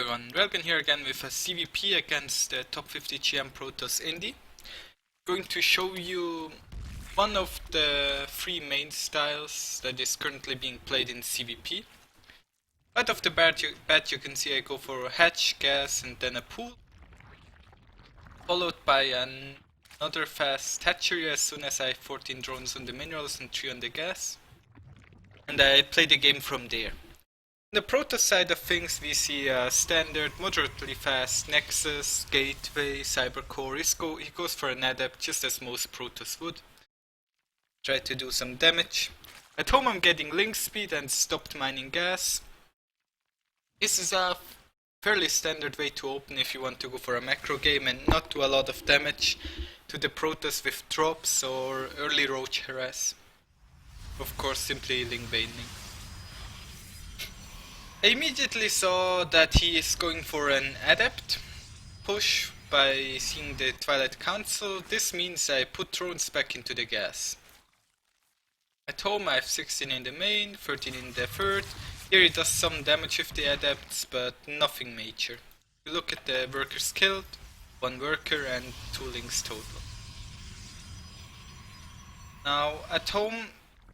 everyone, Welcome here again with a ZvP against the top 50 GM Protoss Indie. Going to show you one of the three main styles that is currently being played in ZvP. Right off the bat you can see I go for a hatch, gas and then a pool. Followed by another fast hatchery as soon as I have 14 drones on the minerals and 3 on the gas. And I play the game from there. On the Protoss side of things, we see a standard, moderately fast Nexus, Gateway, Cybercore. He goes for an Adept, just as most Protoss would. Try to do some damage. At home I'm getting link speed and stopped mining gas. This is a fairly standard way to open if you want to go for a macro game and not do a lot of damage to the Protoss with drops or early roach harass. Of course, simply Ling Baneling. I immediately saw that he is going for an Adept push by seeing the Twilight Council. This means I put drones back into the gas. At home I have 16 in the main, 13 in the third. Here he does some damage with the Adepts, but nothing major. If you look at the workers killed, 1 worker and 2 links total. Now at home,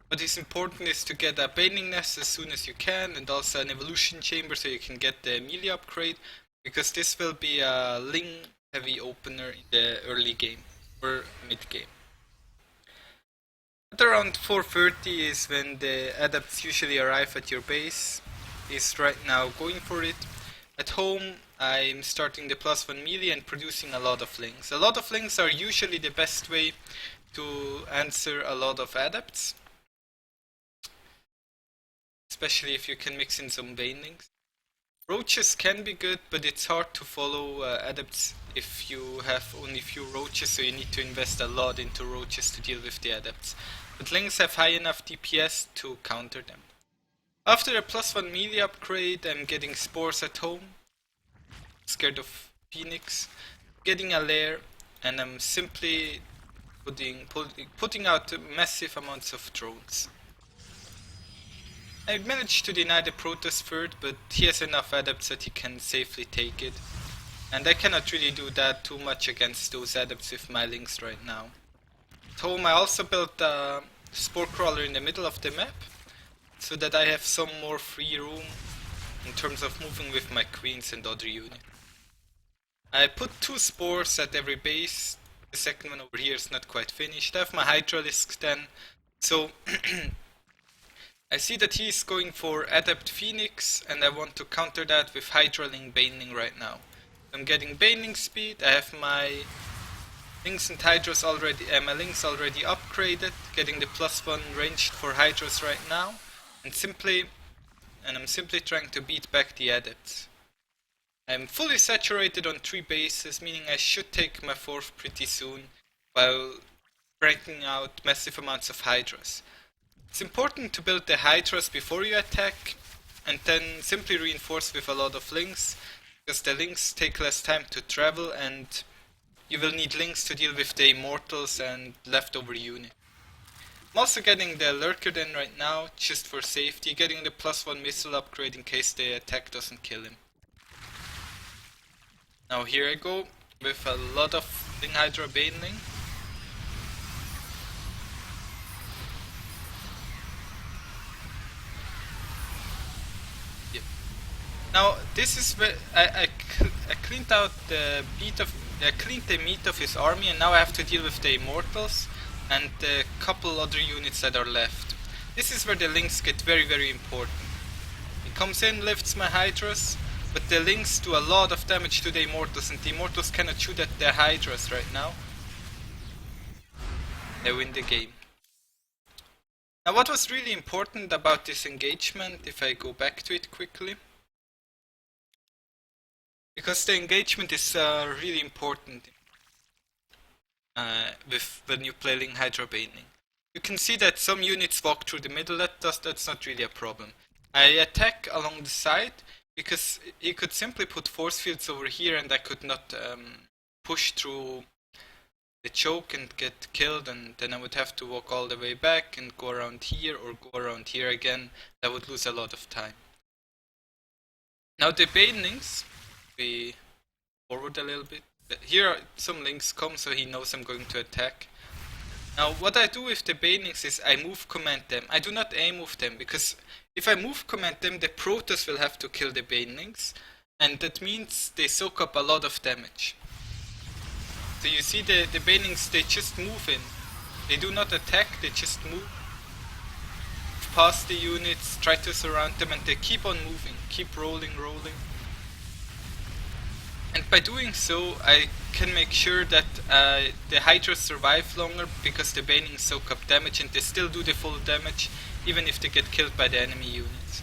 what is important is to get a Baneling nest as soon as you can, and also an evolution chamber so you can get the melee upgrade, because this will be a Ling heavy opener in the early game or mid game. At around 4:30 is when the Adepts usually arrive at your base. He's right now going for it. At home I'm starting the +1 melee and producing a lot of Lings. A lot of Lings are usually the best way to answer a lot of Adepts. Especially if you can mix in some Banelings. Roaches can be good, but it's hard to follow Adepts if you have only few roaches, so you need to invest a lot into roaches to deal with the Adepts. But Lings have high enough DPS to counter them. After a +1 melee upgrade, I'm getting spores at home. Scared of Phoenix. Getting a lair, and I'm simply putting out massive amounts of drones. I managed to deny the Protoss third, but he has enough Adepts that he can safely take it. And I cannot really do that too much against those Adepts with my links right now. At home I also built a Spore Crawler in the middle of the map, so that I have some more free room in terms of moving with my queens and other units. I put 2 spores at every base. The second one over here is not quite finished. I have my Hydralisk then, so I see that he is going for Adept Phoenix, and I want to counter that with Hydraling Baneling right now. I'm getting Baneling speed, I have my Lings and Hydras already, my Lings already upgraded, getting the +1 ranged for Hydras right now, and I'm simply trying to beat back the Adepts. I'm fully saturated on 3 bases, meaning I should take my 4th pretty soon, while breaking out massive amounts of Hydras. It's important to build the Hydras before you attack, and then simply reinforce with a lot of Lings, because the Lings take less time to travel and you will need Lings to deal with the Immortals and leftover unit. I'm also getting the Lurker then right now, just for safety, getting the +1 missile upgrade in case the attack doesn't kill him. Now here I go, with a lot of Ling Hydra Baneling. Now this is where I cleaned out the meat of his army, and now I have to deal with the Immortals and the couple other units that are left. This is where the Lings get very important. He comes in, lifts my Hydras, but the Lings do a lot of damage to the Immortals, and the Immortals cannot shoot at their Hydras right now. They win the game. Now what was really important about this engagement, if I go back to it quickly, because the engagement is really important when you play Ling Hydra Baneling. You can see that some units walk through the middle, that's not really a problem. I attack along the side, because he could simply put force fields over here and I could not push through the choke and get killed, and then I would have to walk all the way back and go around here or go around here again. I would lose a lot of time. Now the Banelings me forward a little bit. Here are some links come, so he knows I'm going to attack. Now what I do with the Banelings is I move command them. I do not aim with them, because if I move command them, the Protoss will have to kill the Banelings, and that means they soak up a lot of damage. So you see the Banelings, they just move in. They do not attack, they just move past the units, try to surround them, and they keep on moving, keep rolling. And by doing so, I can make sure that the Hydras survive longer, because the Banelings soak up damage and they still do the full damage, even if they get killed by the enemy units.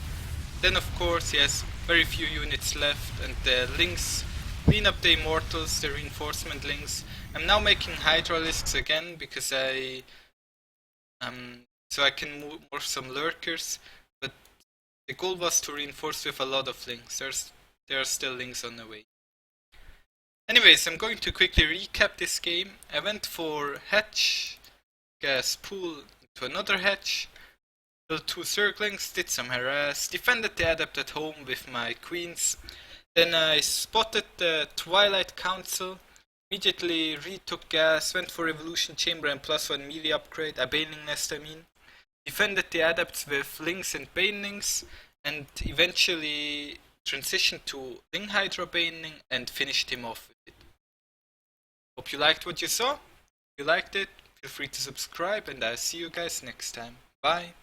Then of course he has very few units left, and the Lings clean up the Immortals, the reinforcement Lings. I'm now making Hydralisks again, because so I can move more some Lurkers, but the goal was to reinforce with a lot of Lings. There are still Lings on the way. Anyways, I'm going to quickly recap this game. I went for hatch, gas pool to another hatch, built 2 circlings, did some harass, defended the adept at home with my queens. Then I spotted the Twilight Council, immediately retook gas, went for Revolution Chamber and +1 melee upgrade, a Baneling nest I mean. Defended the adepts with Lings and Banelings, and eventually transitioned to Ling Hydra Baneling and finished him off with it. Hope you liked what you saw. If you liked it, feel free to subscribe, and I'll see you guys next time. Bye!